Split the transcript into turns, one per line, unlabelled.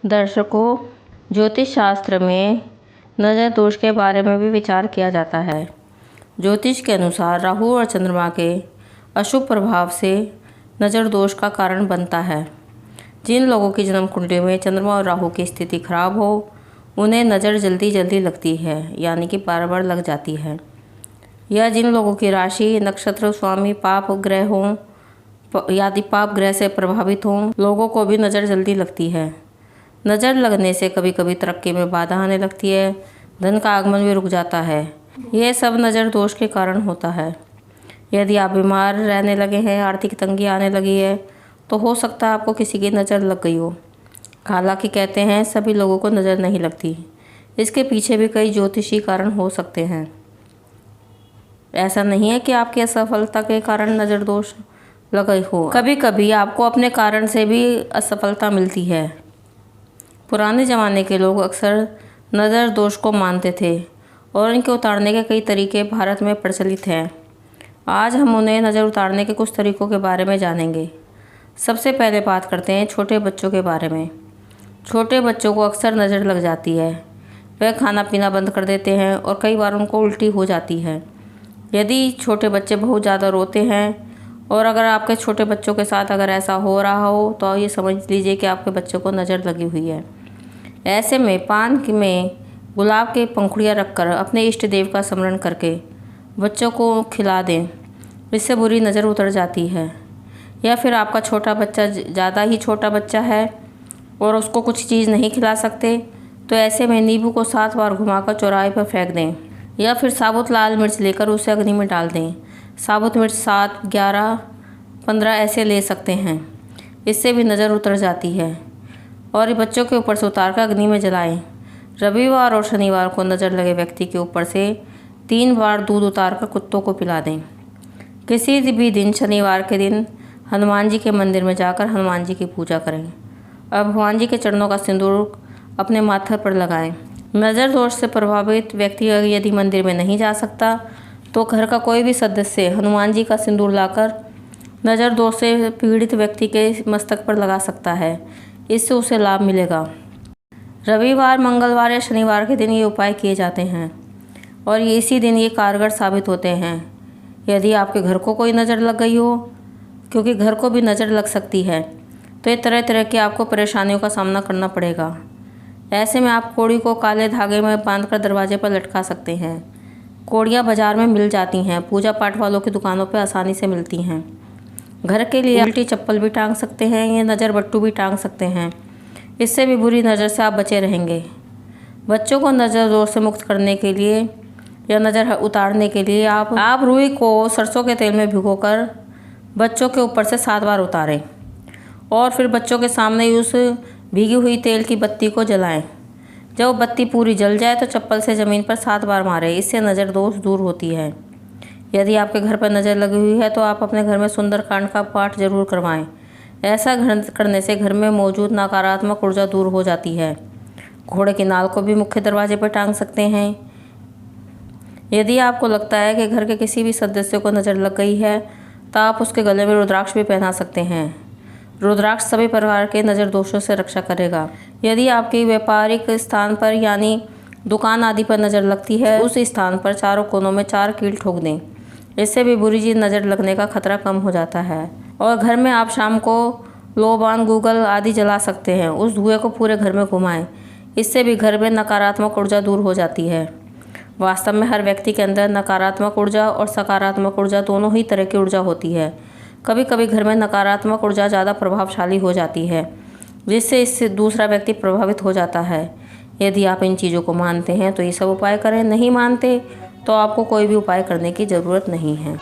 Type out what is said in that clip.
दर्शकों, ज्योतिष शास्त्र में नज़र दोष के बारे में भी विचार किया जाता है। ज्योतिष के अनुसार राहु और चंद्रमा के अशुभ प्रभाव से नज़र दोष का कारण बनता है। जिन लोगों की जन्म कुंडली में चंद्रमा और राहु की स्थिति खराब हो, उन्हें नज़र जल्दी लगती है, यानी कि बार बार लग जाती है। या जिन लोगों की राशि नक्षत्र स्वामी पाप ग्रह हों, यदि पाप ग्रह से प्रभावित हों, लोगों को भी नज़र जल्दी लगती है। नज़र लगने से कभी कभी तरक्की में बाधा आने लगती है, धन का आगमन भी रुक जाता है। यह सब नज़र दोष के कारण होता है। यदि आप बीमार रहने लगे हैं, आर्थिक तंगी आने लगी है, तो हो सकता है आपको किसी की नज़र लग गई हो। हालांकि कहते हैं सभी लोगों को नज़र नहीं लगती, इसके पीछे भी कई ज्योतिषी कारण हो सकते हैं। ऐसा नहीं है कि आपकी असफलता के कारण नज़र दोष लग गई हो। कभी कभी आपको अपने कारण से भी असफलता मिलती है। पुराने ज़माने के लोग अक्सर नज़र दोष को मानते थे और इनके उतारने के कई तरीके भारत में प्रचलित हैं। आज हम उन्हें नज़र उतारने के कुछ तरीकों के बारे में जानेंगे। सबसे पहले बात करते हैं छोटे बच्चों के बारे में। छोटे बच्चों को अक्सर नज़र लग जाती है। वह खाना पीना बंद कर देते हैं और कई बार उनको उल्टी हो जाती है। यदि छोटे बच्चे बहुत ज़्यादा रोते हैं और अगर आपके छोटे बच्चों के साथ अगर ऐसा हो रहा हो, तो ये समझ लीजिए कि आपके बच्चों को नज़र लगी हुई है। ऐसे में पान में गुलाब के पंखुड़ियाँ रखकर अपने इष्ट देव का स्मरण करके बच्चों को खिला दें, इससे बुरी नज़र उतर जाती है। या फिर आपका छोटा बच्चा ज़्यादा ही छोटा बच्चा है और उसको कुछ चीज़ नहीं खिला सकते, तो ऐसे में नींबू को 7 बार घुमाकर चौराहे पर फेंक दें। या फिर साबुत लाल मिर्च लेकर उसे अग्नि में डाल दें। साबुत मिर्च 7, 11, 15 ऐसे ले सकते हैं, इससे भी नज़र उतर जाती है। और ये बच्चों के ऊपर से उतारकर अग्नि में जलाएं। रविवार और शनिवार को नज़र लगे व्यक्ति के ऊपर से 3 बार दूध उतारकर कुत्तों को पिला दें। किसी भी दिन शनिवार के दिन हनुमान जी के मंदिर में जाकर हनुमान जी की पूजा करें। अब भगवान जी के चरणों का सिंदूर अपने माथे पर लगाएं। नज़र दोष से प्रभावित व्यक्ति यदि मंदिर में नहीं जा सकता, तो घर का कोई भी सदस्य हनुमान जी का सिंदूर लाकर नज़र दोष से पीड़ित व्यक्ति के मस्तक पर लगा सकता है, इससे उसे लाभ मिलेगा। रविवार, मंगलवार या शनिवार के दिन ये उपाय किए जाते हैं और इसी दिन ये कारगर साबित होते हैं। यदि आपके घर को कोई नज़र लग गई हो, क्योंकि घर को भी नज़र लग सकती है, तो ये तरह तरह की आपको परेशानियों का सामना करना पड़ेगा। ऐसे में आप कोड़ी को काले धागे में बांधकर दरवाजे पर लटका सकते हैं। कोड़ियाँ बाजार में मिल जाती हैं, पूजा पाठ वालों की दुकानों पर आसानी से मिलती हैं। घर के लिए उल्टी चप्पल भी टांग सकते हैं, ये नज़र बट्टू भी टांग सकते हैं, इससे भी बुरी नज़र से आप बचे रहेंगे। बच्चों को नज़र दोष से मुक्त करने के लिए या नज़र उतारने के लिए आप रुई को सरसों के तेल में भिगोकर बच्चों के ऊपर से 7 बार उतारें और फिर बच्चों के सामने ही उस भीगी हुई तेल की बत्ती को जलाएं। जब बत्ती पूरी जल जाए तो चप्पल से ज़मीन पर 7 बार मारें, इससे नज़र दोष दूर होती है। यदि आपके घर पर नज़र लगी हुई है, तो आप अपने घर में सुंदरकांड का पाठ जरूर करवाएं। ऐसा करने से घर में मौजूद नकारात्मक ऊर्जा दूर हो जाती है। घोड़े की नाल को भी मुख्य दरवाजे पर टांग सकते हैं। यदि आपको लगता है कि घर के किसी भी सदस्य को नज़र लग गई है, तो आप उसके गले में रुद्राक्ष भी पहना सकते हैं। रुद्राक्ष सभी प्रकार के नज़र दोषों से रक्षा करेगा। यदि आपके व्यापारिक स्थान पर यानी दुकान आदि पर नज़र लगती है, उस स्थान पर चारों कोनों में 4 कील ठोक दें, इससे भी बुरी चीज़ नज़र लगने का खतरा कम हो जाता है। और घर में आप शाम को लोबान, गूगल आदि जला सकते हैं, उस धुएं को पूरे घर में घुमाएं, इससे भी घर में नकारात्मक ऊर्जा दूर हो जाती है। वास्तव में हर व्यक्ति के अंदर नकारात्मक ऊर्जा और सकारात्मक ऊर्जा दोनों ही तरह की ऊर्जा होती है। कभी कभी घर में नकारात्मक ऊर्जा ज़्यादा प्रभावशाली हो जाती है, जिससे इससे दूसरा व्यक्ति प्रभावित हो जाता है। यदि आप इन चीज़ों को मानते हैं तो ये सब उपाय करें, नहीं मानते तो आपको कोई भी उपाय करने की ज़रूरत नहीं है।